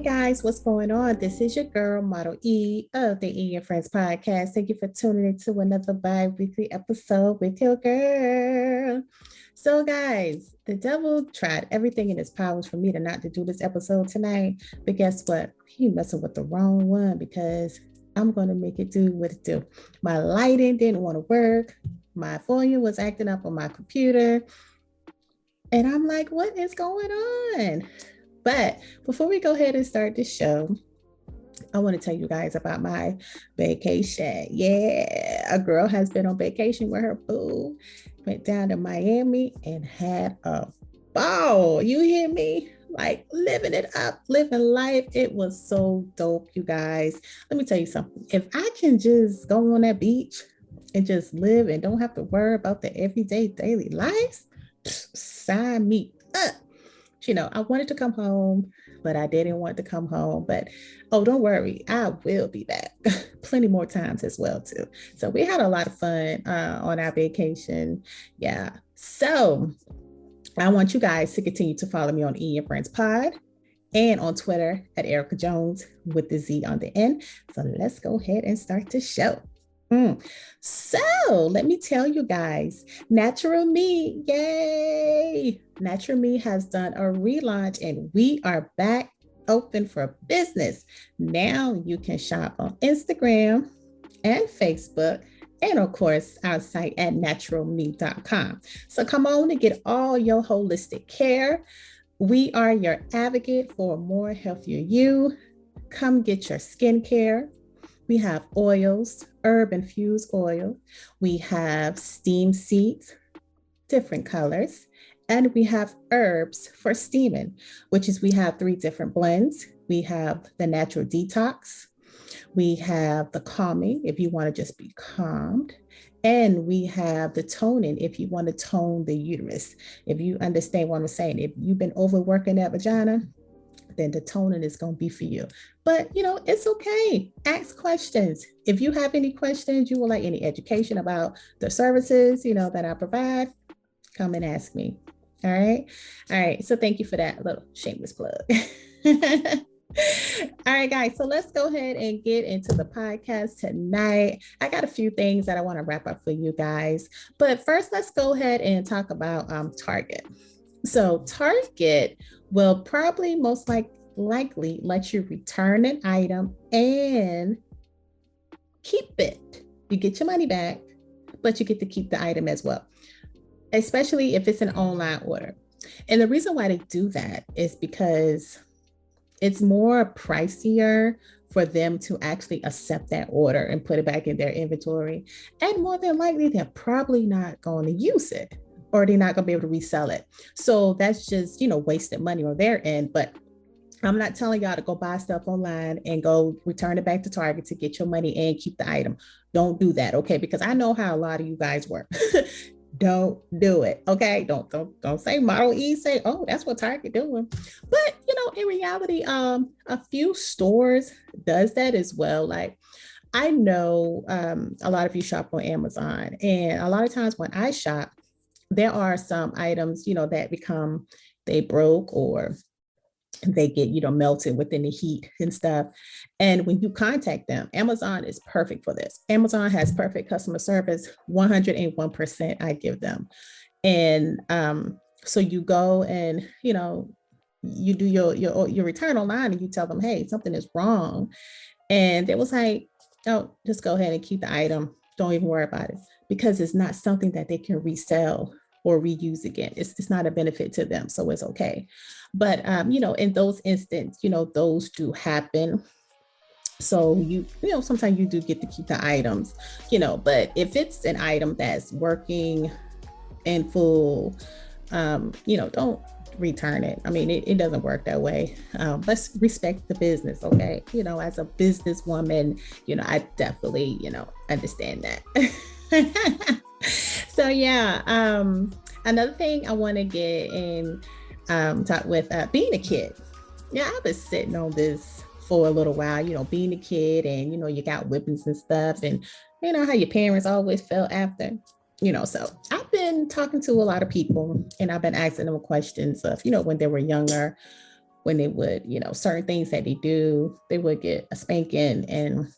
guys, what's going on? This is your girl, Model E of the E and Friends podcast. Thank you for tuning into another bi-weekly episode with your girl. So, guys, the devil tried everything in his powers for me to not to do this episode tonight. But guess what? He messing with the wrong one because I'm going to make it do what it do. My lighting didn't want to work. My volume was acting up on my computer. And I'm like, what is going on? But before we go ahead and start the show, I want to tell you guys about my vacation. Yeah, a girl has been on vacation with her boo, went down to Miami and had a ball. You hear me? Like living it up, living life. It was so dope, you guys. Let me tell you something. If I can just go on that beach and just live and don't have to worry about the everyday daily lives, sign me up. I wanted to come home, but I didn't want to come home. But oh, don't worry, I will be back plenty more times as well too. So we had a lot of fun on our vacation. Yeah. So I want you guys to continue to follow me on E and Friends Pod and on Twitter at Erica Jones with the Z on the end. So let's go ahead and start the show. So let me tell you guys, Natural Me, yay! Natural Me has done a relaunch and we are back open for business. Now you can shop on Instagram and Facebook and of course our site at naturalme.com. So come on and get all your holistic care. We are your advocate for a more healthier you. Come get your skincare. We have oils, herb infused oil. We have steam seeds, different colors. And we have herbs for steaming, which is we have 3 different blends. We have the natural detox. We have the calming if you want to just be calmed. And we have the toning if you want to tone the uterus. If you understand what I'm saying, if you've been overworking that vagina, then the toning is going to be for you. But, it's okay. Ask questions. If you have any questions, you would like any education about the services, that I provide, come and ask me. All right. All right. So thank you for that little shameless plug. All right, guys. So let's go ahead and get into the podcast tonight. I got a few things that I want to wrap up for you guys. But first, let's go ahead and talk about Target. So Target will probably most likely let you return an item and keep it. You get your money back, but you get to keep the item as well, especially if it's an online order. And the reason why they do that is because it's more pricier for them to actually accept that order and put it back in their inventory. And more than likely, they're probably not going to use it, or they're not going to be able to resell it. So that's just, wasted money on their end. But I'm not telling y'all to go buy stuff online and go return it back to Target to get your money and keep the item. Don't do that, okay? Because I know how a lot of you guys work. Don't do it, okay? Don't say Model E, say, oh, that's what Target doing. But, in reality, a few stores does that as well. Like, I know a lot of you shop on Amazon, and a lot of times when I shop, there are some items, that they broke or they get, melted within the heat and stuff. And when you contact them, Amazon is perfect for this. Amazon has perfect customer service, 101% I give them. And so you go and, you do your return online and you tell them, hey, something is wrong. And it was like, oh, just go ahead and keep the item. Don't even worry about it, because it's not something that they can resell or reuse again. It's not a benefit to them, so it's okay. But in those instances, those do happen. So sometimes you do get to keep the items, but if it's an item that's working in full, don't return it. I mean, it doesn't work that way. Let's respect the business, okay? As a businesswoman, I definitely, understand that. So yeah, another thing I want to get in talk with being a kid. Yeah, I've been sitting on this for a little while, being a kid and, you got whippings and stuff and, how your parents always felt after, so I've been talking to a lot of people and I've been asking them questions of, when they were younger, when they would, certain things that they do, they would get a spanking, and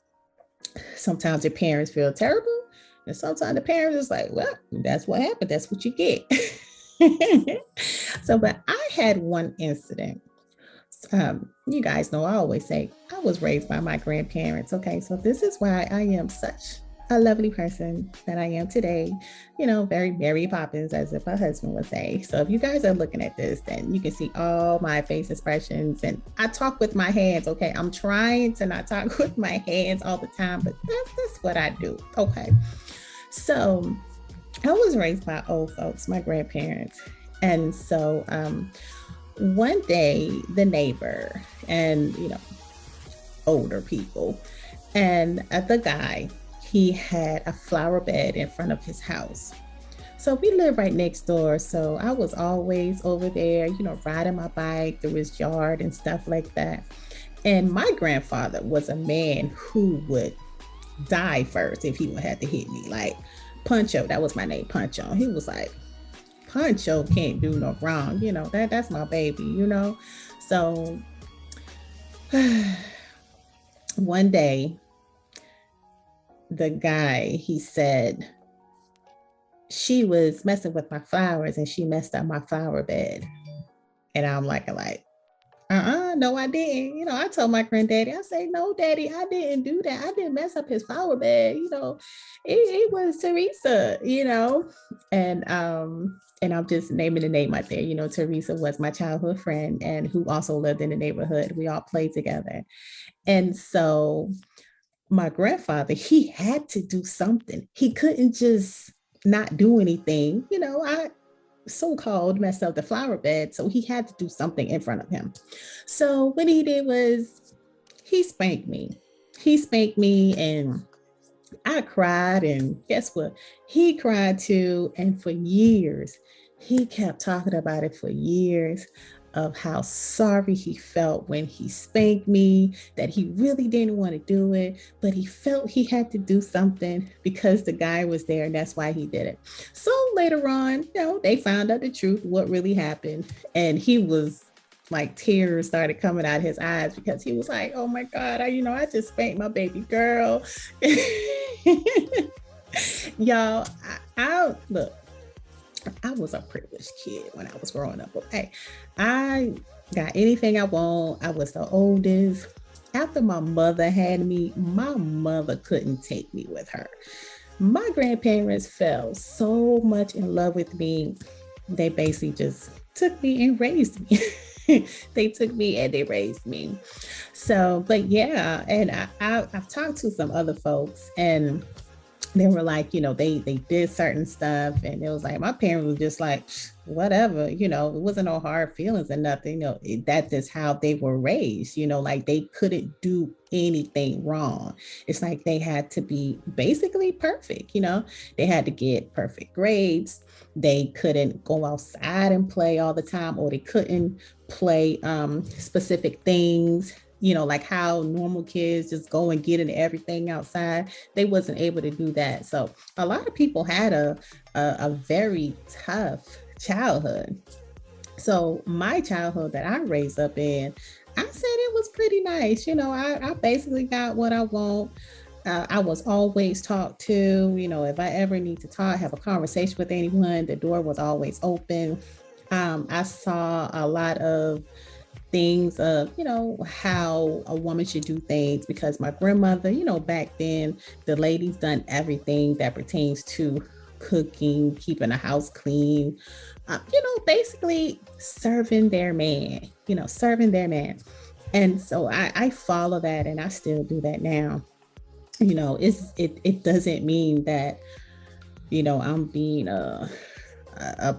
sometimes their parents feel terrible. And sometimes the parents is like, well, that's what happened. That's what you get. So, but I had one incident. You guys know I always say I was raised by my grandparents. Okay, so this is why I am such a lovely person that I am today. Very Mary Poppins, as if my husband would say. So if you guys are looking at this, then you can see all my face expressions, and I talk with my hands. Okay, I'm trying to not talk with my hands all the time, but that's what I do. Okay, so I was raised by old folks, my grandparents, and so one day the neighbor and older people and the guy, he had a flower bed in front of his house. So we live right next door, so I was always over there, riding my bike through his yard and stuff like that. And my grandfather was a man who would die first if he would have to hit me. Like Puncho, that was my name, Puncho. He was like, Pancho can't do no wrong, that's my baby. So one day the guy, he said she was messing with my flowers and she messed up my flower bed. And I'm like, no, I didn't. I told my granddaddy, I say, no, daddy, I didn't do that. I didn't mess up his flower bed. It was Teresa, and I'm just naming the name out there. Teresa was my childhood friend and who also lived in the neighborhood. We all played together. And so my grandfather, he had to do something. He couldn't just not do anything. I so-called messed up the flower bed, so he had to do something in front of him. So what he did was he spanked me. And I cried, and guess what? He cried too. And for years, he kept talking about it for years, of how sorry he felt when he spanked me, that he really didn't want to do it, but he felt he had to do something because the guy was there, and that's why he did it. So later on, they found out the truth, what really happened, and he was like, tears started coming out of his eyes because he was like, oh my God, I just spanked my baby girl. Y'all, I look, I was a privileged kid when I was growing up. Okay, I got anything I want. I was the oldest. After my mother had me, my mother couldn't take me with her. My grandparents fell so much in love with me. They basically just took me and raised me. They took me and they raised me. So, but yeah, and I've talked to some other folks, and they were like, they did certain stuff, and it was like my parents was just like, whatever, it wasn't no hard feelings or nothing. That is how they were raised. Like they couldn't do anything wrong. It's like they had to be basically perfect. They had to get perfect grades. They couldn't go outside and play all the time, or they couldn't play specific things, like how normal kids just go and get into everything outside. They wasn't able to do that. So a lot of people had a very tough childhood. So my childhood that I raised up in, I said it was pretty nice. I basically got what I want. I was always talked to. If I ever need to talk, have a conversation with anyone, the door was always open. I saw a lot of things of, how a woman should do things, because my grandmother, back then, the ladies done everything that pertains to cooking, keeping the house clean, basically serving their man, And so I follow that, and I still do that now. It doesn't mean that, I'm being a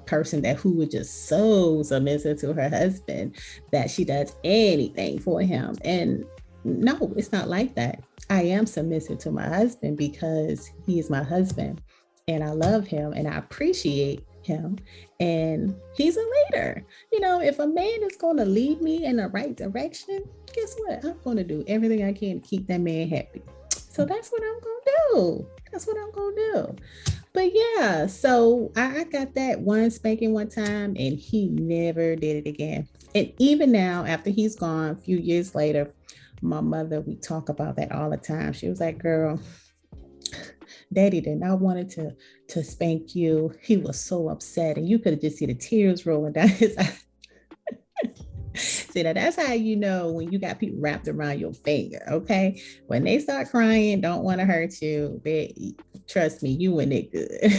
person that who would just so submissive to her husband that she does anything for him. And no, it's not like that. I am submissive to my husband because he is my husband, and I love him and I appreciate him, and he's a leader. If a man is going to lead me in the right direction, guess what? I'm going to do everything I can to keep that man happy. So that's what I'm going to do. But yeah, so I got that one spanking one time and he never did it again. And even now, after he's gone, a few years later, my mother, we talk about that all the time. She was like, girl, daddy did not wanted to spank you. He was so upset. And you could have just see the tears rolling down his eyes. See, now that's how you know when you got people wrapped around your finger, okay? When they start crying, don't want to hurt you, they trust me, you in it good.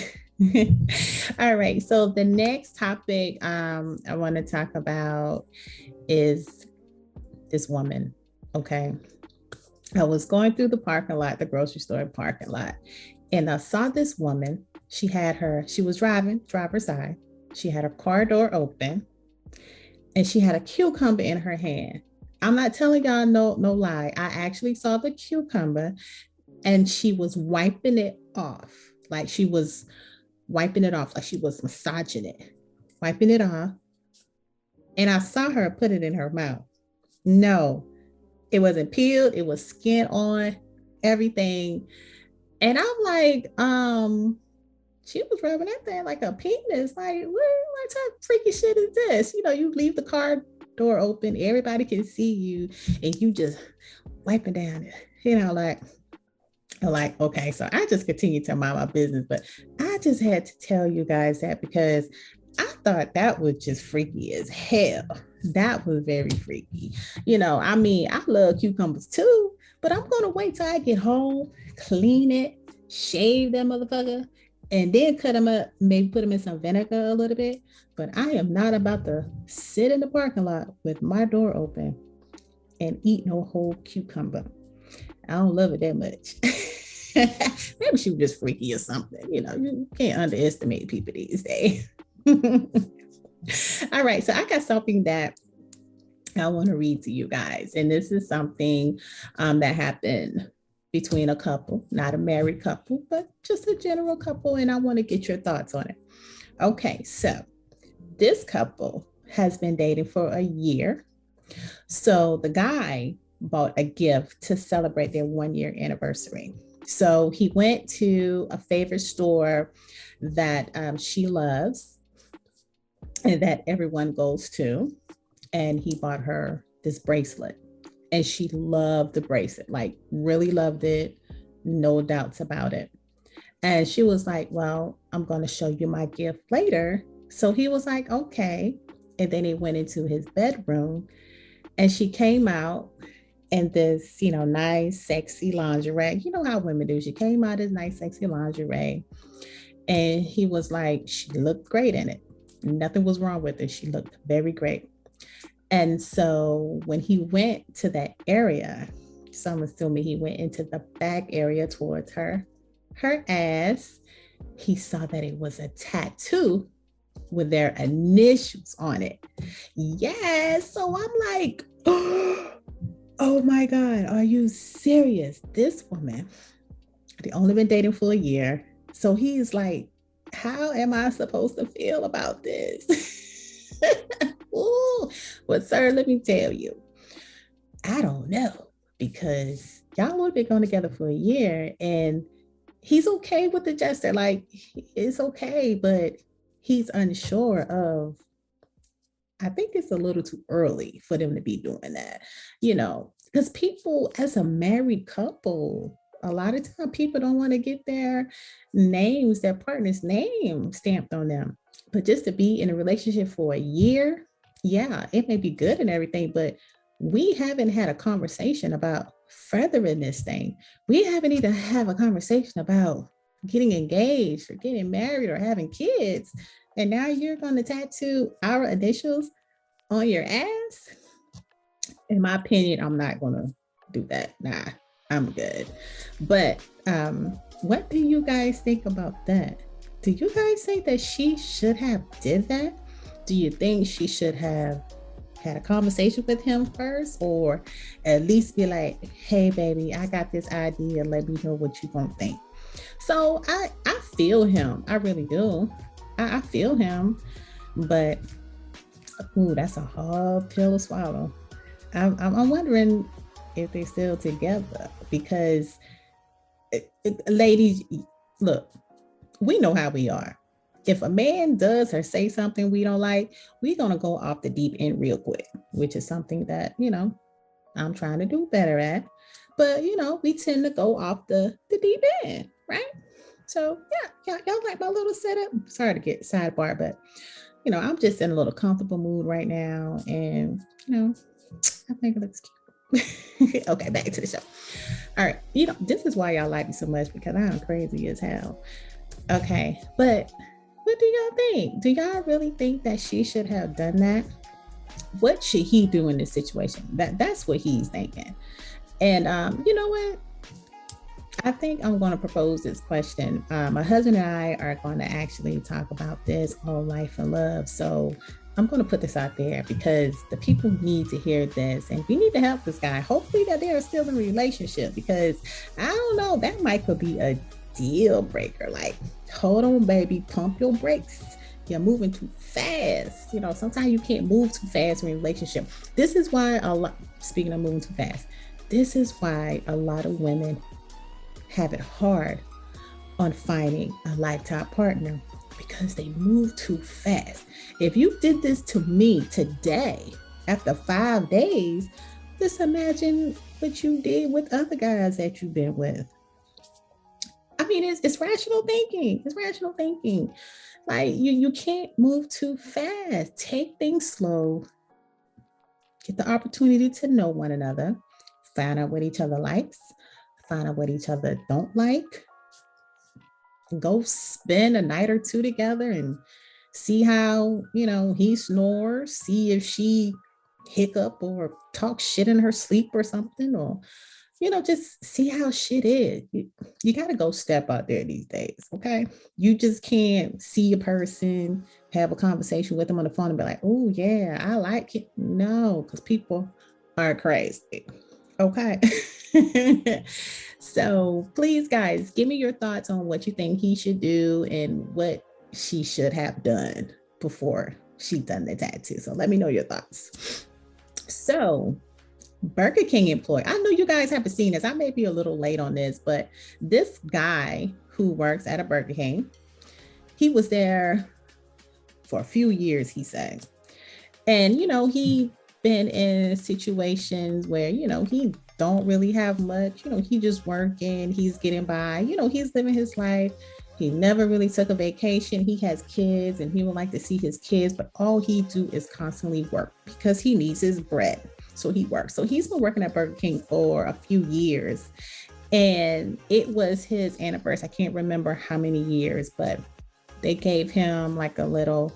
All right, so the next topic I want to talk about is this woman, okay? I was going through the parking lot, the grocery store parking lot, and I saw this woman. She was driving, driver's side. She had her car door open and she had a cucumber in her hand. I'm not telling y'all no lie. I actually saw the cucumber and she was wiping it off. Like she was wiping it off, like she was massaging it, wiping it off. And I saw her put it in her mouth. No, it wasn't peeled, it was skin on, everything. And I'm like, she was rubbing that thing like a penis. Like, what type of freaky shit is this? You know, you leave the car door open, everybody can see you, and you just wiping down it. You know, like, okay, so I just continue to mind my business, but I just had to tell you guys that because I thought that was just freaky as hell. That was very freaky. You know, I mean, I love cucumbers too, but I'm gonna wait till I get home, clean it, shave that motherfucker, and then cut them up, maybe put them in some vinegar a little bit. But I am not about to sit in the parking lot with my door open and eat no whole cucumber. I don't love it that much. Maybe she was just freaky or something. You know, you can't underestimate people these days. All right, so I got something that I want to read to you guys. And this is something that happened between a couple, not a married couple, but just a general couple. And I want to get your thoughts on it. Okay, so this couple has been dating for a year. So the guy bought a gift to celebrate their 1 year anniversary. So he went to a favorite store that she loves and that everyone goes to. And he bought her this bracelet. And she loved the bracelet, like really loved it, no doubts about it. And she was like, well, I'm going to show you my gift later. So he was like, okay. And then he went into his bedroom and she came out in this, you know, nice, sexy lingerie. You know how women do. She came out as nice, sexy lingerie. And he was like, she looked great in it. Nothing was wrong with it. She looked very great. And so when he went to that area, so I'm assuming he went into the back area towards her ass, he saw that it was a tattoo with their initials on it. Yes. So I'm like, oh my God, are you serious? This woman, they only been dating for a year. So he's like, how am I supposed to feel about this? Ooh, well, sir, let me tell you, I don't know because y'all have been going together for a year and he's okay with the gesture. Like, it's okay, but he's unsure of, I think it's a little too early for them to be doing that, you know, because people, as a married couple, a lot of time people don't want to get their names, their partner's name stamped on them. But just to be in a relationship for a year, yeah, it may be good and everything, but we haven't had a conversation about furthering this thing. We haven't even have a conversation about getting engaged or getting married or having kids. And now you're going to tattoo our initials on your ass? In my opinion, I'm not going to do that. Nah, I'm good. But what do you guys think about that? Do you guys think that she should have did that? Do you think she should have had a conversation with him first, or at least be like, hey baby, I got this idea, let me know what you gonna think? So I feel him, I really do. I feel him, but ooh, that's a hard pill to swallow. I'm wondering if they're still together because ladies, look, We know how we are. If a man does or say something we don't like, we're going to go off the deep end real quick, which is something that, I'm trying to do better at. But, we tend to go off the deep end, right? So, yeah, y'all like my little setup? Sorry to get sidebar, but, I'm just in a little comfortable mood right now. And, I think it looks cute. Okay, back to the show. All right. This is why y'all like me so much because I'm crazy as hell. Okay. But what do y'all think? Do y'all really think that she should have done that? What should he do in this situation? That's what he's thinking. And you know what? I think I'm going to propose this question. My husband and I are going to actually talk about this on Life and Love. So I'm going to put this out there because the people need to hear this and we need to help this guy. Hopefully that they are still in a relationship because I don't know, that might could be a deal breaker. Like, hold on, baby, pump your brakes. You're moving too fast. Sometimes you can't move too fast in a relationship. This is why speaking of moving too fast, this is why a lot of women have it hard on finding a lifetime partner because they move too fast. If you did this to me today, after 5 days, just imagine what you did with other guys that you've been with. I mean, it's rational thinking. It's rational thinking. Like you can't move too fast. Take things slow. Get the opportunity to know one another. Find out what each other likes. Find out what each other don't like. Go spend a night or two together and see how, he snores. See if she hiccup or talk shit in her sleep or something, or just see how shit is. You got to go step out there these days, okay? You just can't see a person, have a conversation with them on the phone and be like, oh, yeah, I like it. No, because people are crazy, okay? So please, guys, give me your thoughts on what you think he should do and what she should have done before she done the tattoo. So let me know your thoughts. So Burger King employee. I know you guys haven't seen this. I may be a little late on this, but this guy who works at a Burger King, he was there for a few years, he said. And, he been in situations where, he don't really have much, he just working, he's getting by, he's living his life. He never really took a vacation. He has kids and he would like to see his kids, but all he do is constantly work because he needs his bread. So he works. So he's been working at Burger King for a few years and it was his anniversary. I can't remember how many years, but they gave him like a little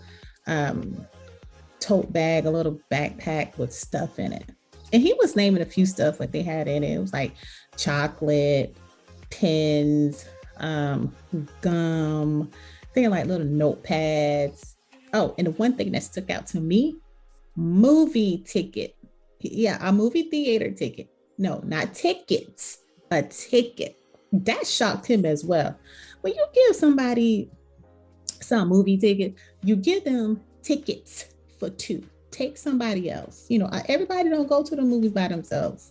tote bag, a little backpack with stuff in it. And he was naming a few stuff like they had in it. It was like chocolate, pens, gum, thing like little notepads. Oh, and the one thing that stuck out to me, movie ticket. Yeah, a movie theater ticket. No, not tickets, a ticket. That shocked him as well. When you give somebody some movie ticket, you give them tickets for two. Take somebody else. Everybody don't go to the movies by themselves.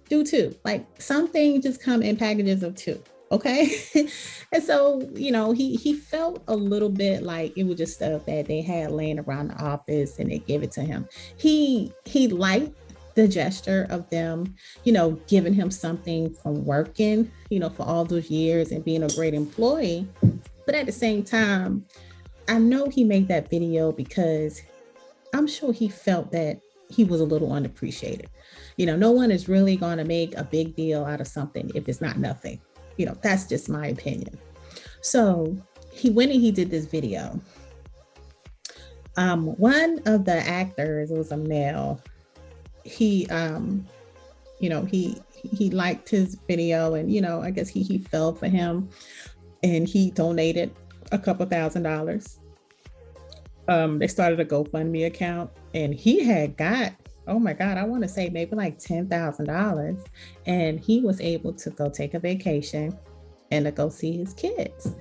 Do two. Like some things just come in packages of two. Okay. And so, he felt a little bit like it was just stuff that they had laying around the office and they gave it to him. He liked the gesture of them, giving him something from working, for all those years and being a great employee. But at the same time, I know he made that video because I'm sure he felt that he was a little unappreciated. No one is really going to make a big deal out of something if it's not nothing. That's just my opinion. So he went and he did this video. One of the actors, it was a male, he he liked his video and I guess he fell for him and he donated a couple $1,000. They started a GoFundMe account and he had got, oh my God, I want to say maybe like $10,000. And he was able to go take a vacation and to go see his kids,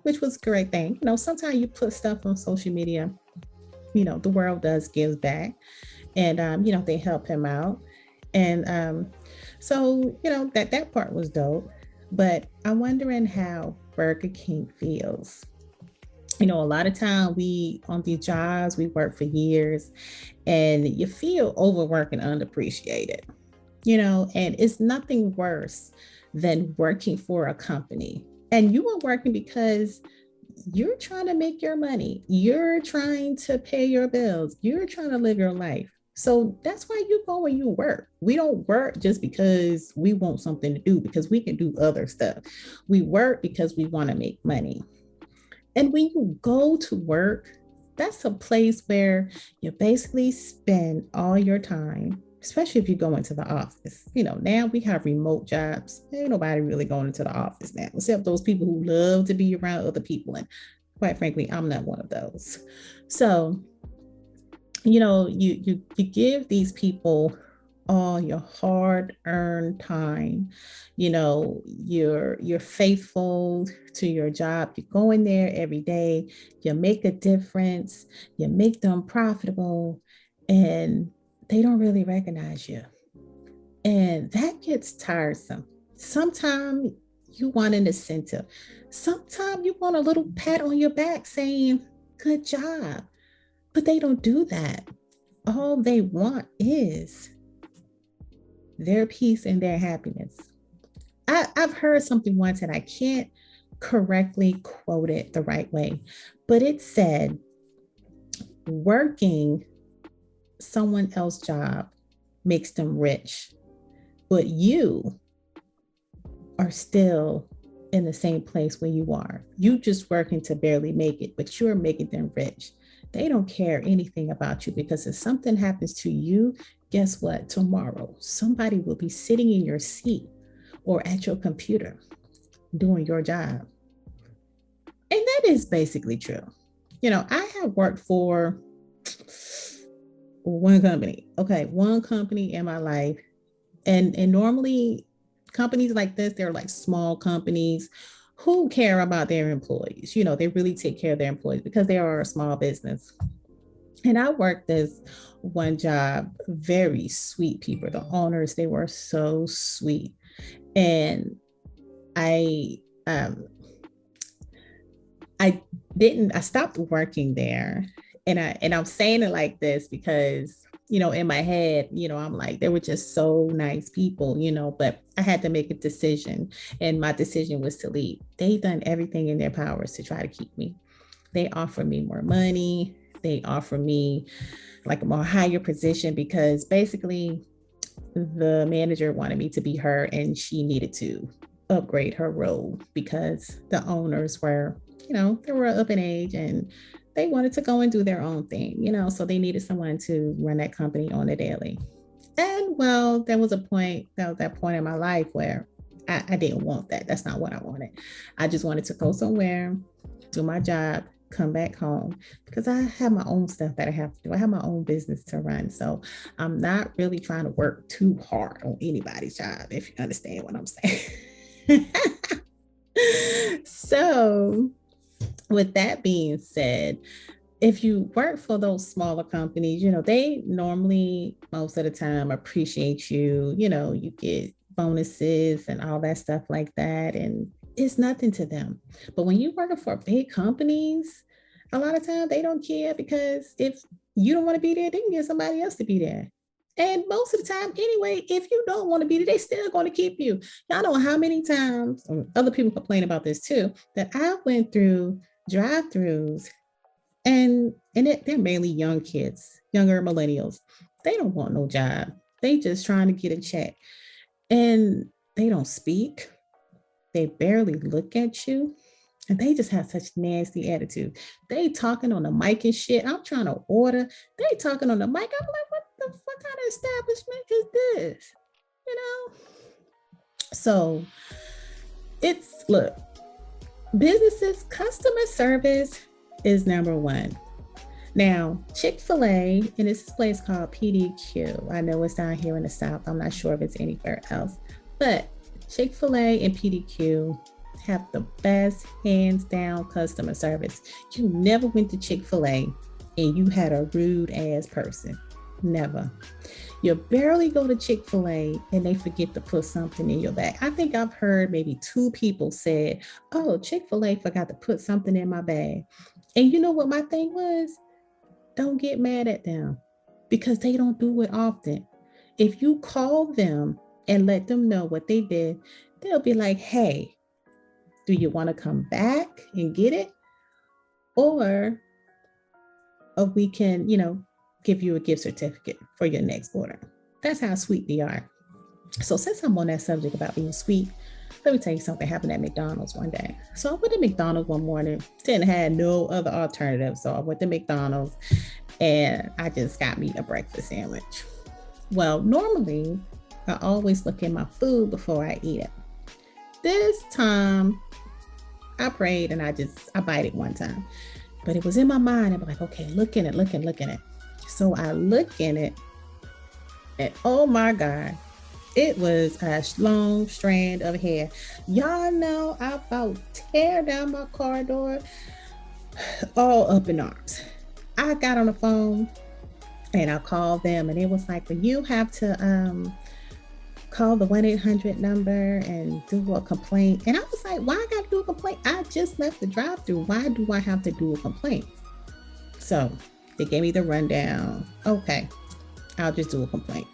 which was a great thing. Sometimes you put stuff on social media, the world does give back and, they help him out. And so, that part was dope. But I'm wondering how Burger King feels. You know, a lot of time we on these jobs, we work for years and you feel overworked and unappreciated, you know, and it's nothing worse than working for a company. And you are working because you're trying to make your money, you're trying to pay your bills, you're trying to live your life. So that's why you go and you work. We don't work just because we want something to do, because we can do other stuff. We work because we want to make money. And when you go to work, that's a place where you basically spend all your time, especially if you go into the office. You know, now we have remote jobs. Ain't nobody really going into the office now, except those people who love to be around other people. And quite frankly, I'm not one of those. So, you know, you give these people all your hard earned time. You know, you're faithful to your job, you go in there every day, you make a difference, you make them profitable, and they don't really recognize you, and that gets tiresome. Sometimes you want an incentive, sometimes you want a little pat on your back saying good job, but they don't do that. All they want is their peace and their happiness. I've heard something once and I can't correctly quote it the right way, but it said, working someone else's job makes them rich, but you are still in the same place where you are. You just working to barely make it, but you're making them rich. They don't care anything about you, because if something happens to you, guess what? Tomorrow, somebody will be sitting in your seat or at your computer doing your job. And that is basically true. You know, I have worked for one company. Okay, one company in my life. And normally companies like this, they're like small companies who care about their employees. You know, they really take care of their employees because they are a small business. And I worked this one job, very sweet people. The owners, they were so sweet. And I I I stopped working there. And I'm saying it like this because, you know, in my head, you know, I'm like, they were just so nice people, you know, but I had to make a decision, and my decision was to leave. They done everything in their powers to try to keep me. They offer me more money. They offer me like a more higher position, because basically the manager wanted me to be her and she needed to upgrade her role because the owners were, you know, they were up in age and they wanted to go and do their own thing, you know, so they needed someone to run that company on a daily. And well, there was a point, that was that point in my life where I didn't want that. That's not what I wanted. I just wanted to go somewhere, do my job, come back home, because I have my own stuff that I have to do. I have my own business to run. So I'm not really trying to work too hard on anybody's job, if you understand what I'm saying. So, with that being said, if you work for those smaller companies, you know, they normally most of the time appreciate you, you know, you get bonuses and all that stuff like that. And it's nothing to them. But when you're working for big companies, a lot of times they don't care, because if you don't want to be there, they can get somebody else to be there. And most of the time, anyway, if you don't want to be there, they still going to keep you. Y'all know how many times other people complain about this too, that I went through drive-throughs, they're mainly young kids, younger millennials. They don't want no job. They just trying to get a check. And they don't speak. They barely look at you. And they just have such nasty attitude. They talking on the mic and shit. I'm trying to order. They talking on the mic. I'm like, what the fuck kind of establishment is this? You know? So look, businesses, customer service is number one. Now, Chick-fil-A, and it's this place called PDQ. I know it's down here in the South. I'm not sure if it's anywhere else. But Chick-fil-A and PDQ have the best hands down customer service. You never went to Chick-fil-A and you had a rude ass person. Never. You barely go to Chick-fil-A and they forget to put something in your bag. I think I've heard maybe two people said, oh, Chick-fil-A forgot to put something in my bag. And you know what my thing was? Don't get mad at them because they don't do it often. If you call them and let them know what they did, they'll be like, hey, do you want to come back and get it? Or, or we can, give you a gift certificate for your next order. That's how sweet they are. So since I'm on that subject about being sweet, let me tell you something happened at McDonald's one day. So I went to McDonald's one morning, didn't have no other alternative. So I went to McDonald's and I just got me a breakfast sandwich. Well, normally I always look at my food before I eat it. This time I prayed and I bite it one time. But it was in my mind. I'm like, okay, look in it. So I look in it and oh my God, it was a long strand of hair. Y'all know I about tear down my car door, all up in arms. I got on the phone and I called them and it was like, well, you have to call the 1-800 number and do a complaint. And I was like, why I got to do a complaint? I just left the drive-through. Why do I have to do a complaint? So they gave me the rundown. Okay, I'll just do a complaint.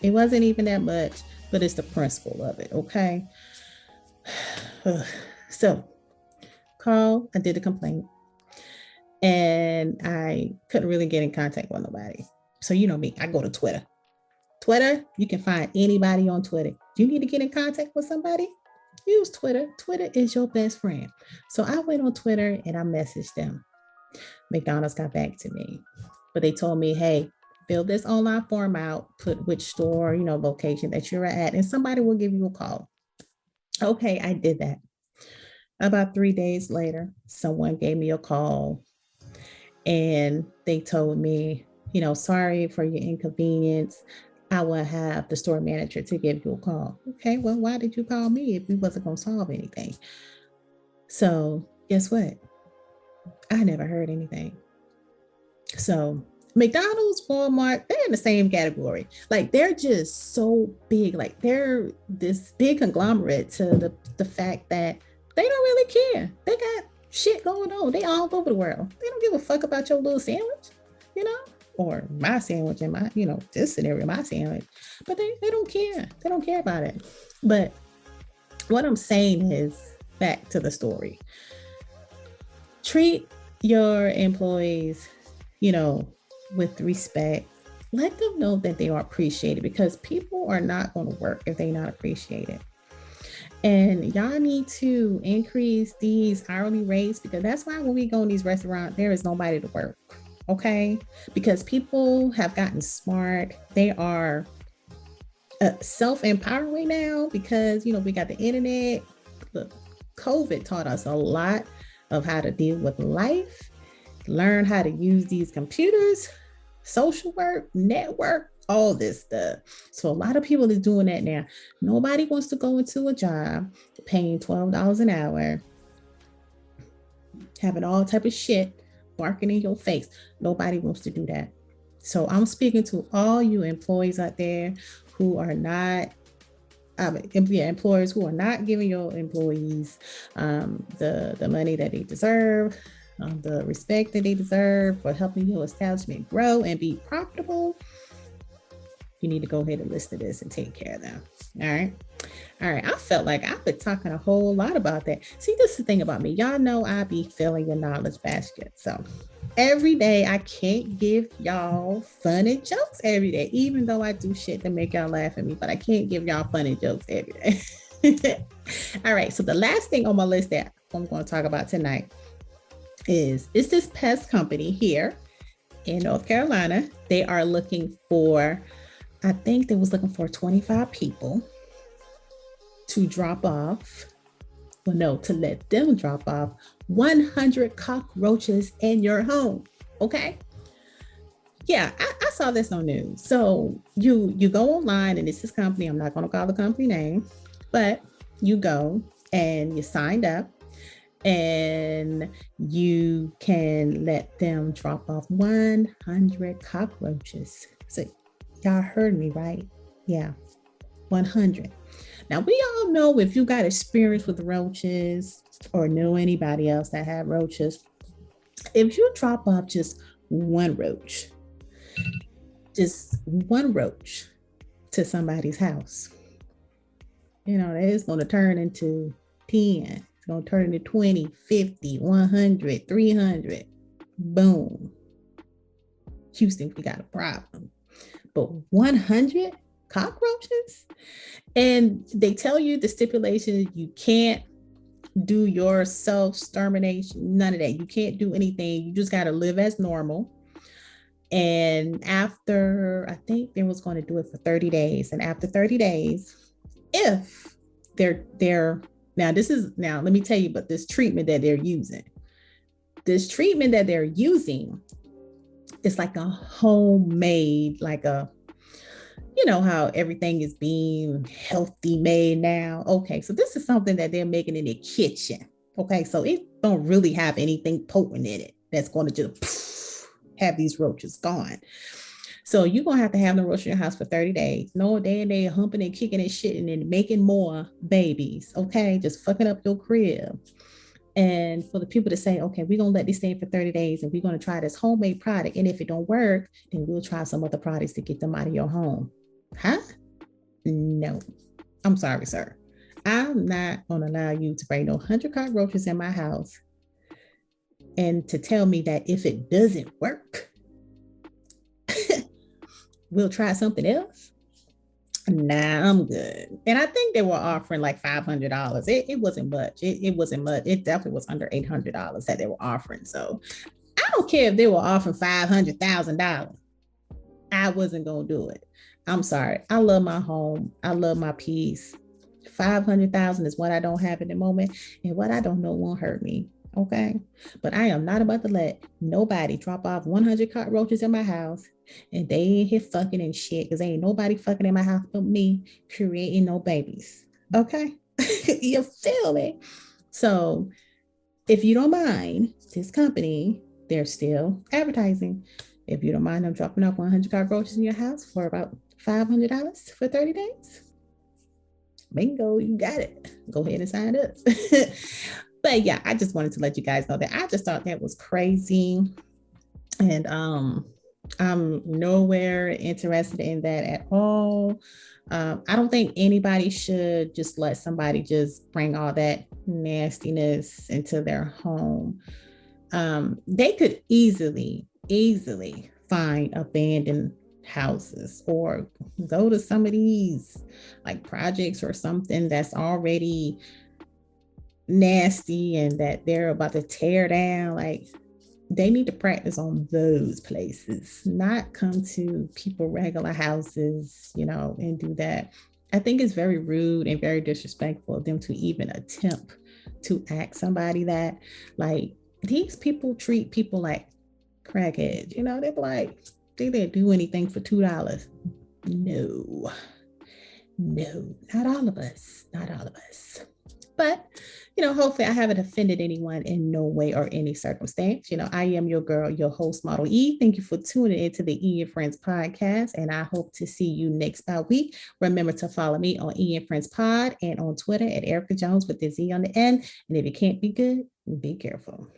It wasn't even that much, but it's the principle of it, okay? So I did a complaint and I couldn't really get in contact with nobody. So you know me, I go to Twitter. Twitter, you can find anybody on Twitter. You need to get in contact with somebody? Use Twitter. Twitter is your best friend. So I went on Twitter and I messaged them. McDonald's got back to me, but they told me, hey, fill this online form out, put which store, location that you're at, and somebody will give you a call. Okay, I did that. About 3 days later, someone gave me a call and they told me, sorry for your inconvenience. I will have the store manager to give you a call. Okay, well, why did you call me if we wasn't going to solve anything? So guess what? I never heard anything. So McDonald's, Walmart, they're in the same category. Like they're just so big. Like they're this big conglomerate to the fact that they don't really care. They got shit going on. They all over the world. They don't give a fuck about your little sandwich, or my sandwich and my, this scenario, my sandwich. But they don't care. They don't care about it. But what I'm saying is back to the story. Treat your employees, with respect. Let them know that they are appreciated because people are not going to work if they're not appreciated. And y'all need to increase these hourly rates because that's why when we go in these restaurants, there is nobody to work. Okay? Because people have gotten smart. They are self-empowering now because, we got the internet. Look, COVID taught us a lot of how to deal with life, learn how to use these computers, social work, network, all this stuff. So a lot of people is doing that now. Nobody wants to go into a job paying $12 an hour, having all type of shit barking in your face. Nobody wants to do that. So I'm speaking to all you employees out there who are not employers who are not giving your employees the money that they deserve, the respect that they deserve for helping your establishment grow and be profitable. You need to go ahead and listen to this and take care of them. All right. I felt like I've been talking a whole lot about that. See, this is the thing about me. Y'all know I be filling your knowledge basket. So every day I can't give y'all funny jokes every day, even though I do shit to make y'all laugh at me, but I can't give y'all funny jokes every day. All right. So the last thing on my list that I'm going to talk about tonight is this pest company here in North Carolina. They are looking for, I think they was looking for 25 people to drop off, to let them drop off 100 cockroaches in your home. Okay. Yeah, I saw this on news. So you go online and it's this company. I'm not going to call the company name, but you go and you signed up And you can let them drop off 100 cockroaches. So, y'all heard me, right? Yeah, 100. Now, we all know if you got experience with roaches or know anybody else that have roaches, if you drop off one roach, just one roach to somebody's house, it's going to turn into 10. It's going to turn into 20, 50, 100, 300. Boom. Houston, we got a problem. But 100 cockroaches? And they tell you the stipulation, you can't do your self-extermination, none of that. You can't do anything. You just got to live as normal. And after, I think they was going to do it for 30 days. And after 30 days, if they're now let me tell you about this treatment that they're using. This treatment that they're using is like a homemade, like a, how everything is being healthy made now. Okay, so this is something that they're making in the kitchen. Okay, so it don't really have anything potent in it that's going to just have these roaches gone. So you're going to have the roach in your house for 30 days. No day and day humping and kicking and shitting and making more babies. Okay, just fucking up your crib. And for the people to say, okay, we're going to let this stay for 30 days and we're going to try this homemade product. And if it don't work, then we'll try some other products to get them out of your home. Huh? No. I'm sorry, sir. I'm not going to allow you to bring no 100 cockroaches in my house and to tell me that if it doesn't work, we'll try something else. Nah, I'm good. And I think they were offering like $500. It wasn't much. It wasn't much. It definitely was under $800 that they were offering. So I don't care if they were offering $500,000. I wasn't going to do it. I'm sorry. I love my home. I love my peace. 500,000 is what I don't have at the moment. And what I don't know won't hurt me. Okay. But I am not about to let nobody drop off 100 cockroaches in my house and they ain't here fucking and shit because ain't nobody fucking in my house but me creating no babies. Okay. You feel me? So if you don't mind, this company, they're still advertising. If you don't mind them dropping off 100 cockroaches in your house for about $500 for 30 days, bingo, you got it. Go ahead and sign up. But yeah, I just wanted to let you guys know that I just thought that was crazy. And I'm nowhere interested in that at all. I don't think anybody should just let somebody just bring all that nastiness into their home. They could easily find abandoned houses or go to some of these like projects or something that's already nasty and that they're about to tear down. Like they need to practice on those places, not come to people regular houses, and do that. I think it's very rude and very disrespectful of them to even attempt to ask somebody that. Like these people treat people like crackheads, they're like, they didn't do anything for $2. No, not all of us, not all of us. But, hopefully I haven't offended anyone in no way or any circumstance. I am your girl, your host, Model E. Thank you for tuning into the E and Friends podcast. And I hope to see you next week. Remember to follow me on E and Friends Pod and on Twitter at Erica Jones with the Z on the end. And if it can't be good, be careful.